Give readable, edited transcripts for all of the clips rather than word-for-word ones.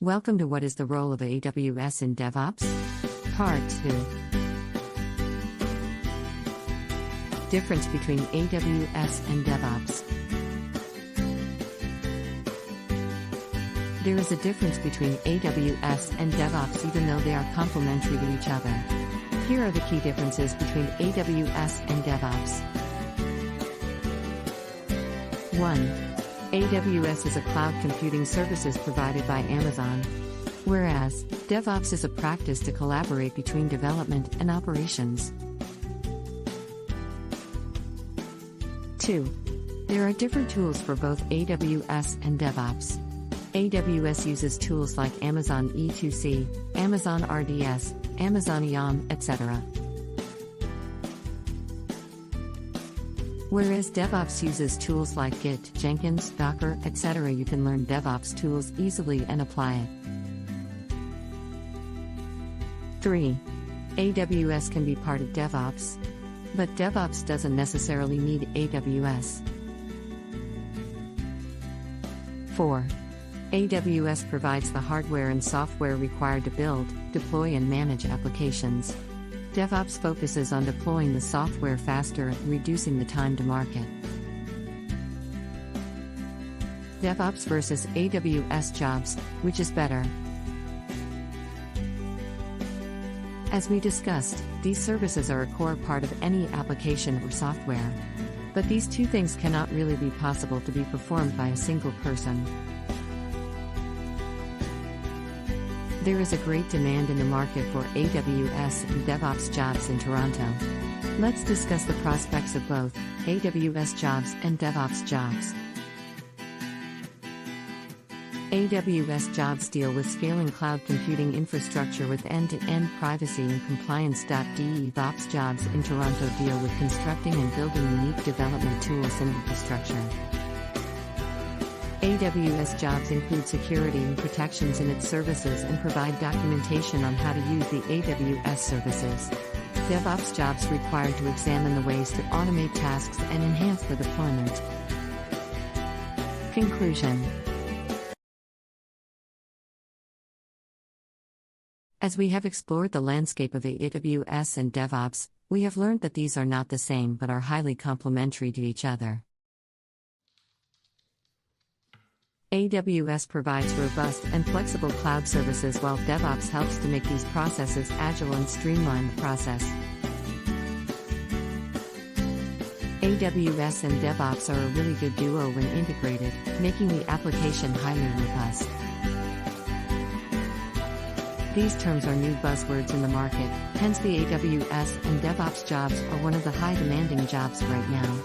Welcome to What is the Role of AWS in DevOps? Part 2. Difference between AWS and DevOps. There is a difference between AWS and DevOps even though they are complementary to each other. Here are the key differences between AWS and DevOps. 1. AWS is a cloud computing services provided by Amazon, whereas DevOps is a practice to collaborate between development and operations. 2. There are different tools for both AWS and DevOps. AWS uses tools like Amazon E2C, Amazon RDS, Amazon EOM, etc. Whereas DevOps uses tools like Git, Jenkins, Docker, etc. You can learn DevOps tools easily and apply it. 3. AWS can be part of DevOps, but DevOps doesn't necessarily need AWS. 4. AWS provides the hardware and software required to build, deploy and manage applications. DevOps focuses on deploying the software faster and reducing the time to market. DevOps versus AWS jobs, which is better? As we discussed, these services are a core part of any application or software. But these two things cannot really be possible to be performed by a single person. There is a great demand in the market for AWS and DevOps jobs in Toronto. Let's discuss the prospects of both AWS jobs and DevOps jobs. AWS jobs deal with scaling cloud computing infrastructure with end-to-end privacy and compliance. DevOps jobs in Toronto deal with constructing and building unique development tools and infrastructure. AWS jobs include security and protections in its services and provide documentation on how to use the AWS services. DevOps jobs require to examine the ways to automate tasks and enhance the deployment. Conclusion. As we have explored the landscape of AWS and DevOps, we have learned that these are not the same but are highly complementary to each other. AWS provides robust and flexible cloud services while DevOps helps to make these processes agile and streamline the process. AWS and DevOps are a really good duo when integrated, making the application highly robust. These terms are new buzzwords in the market, hence the AWS and DevOps jobs are one of the high-demanding jobs right now.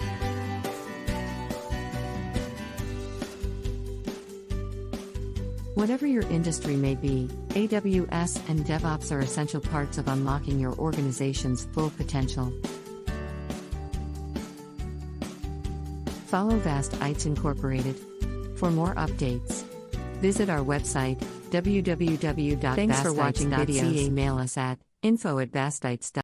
Whatever your industry may be, AWS and DevOps are essential parts of unlocking your organization's full potential. Follow Vast Incorporated. For more updates, visit our website, www.vastites.ca. Mail us at info@vastites.ca.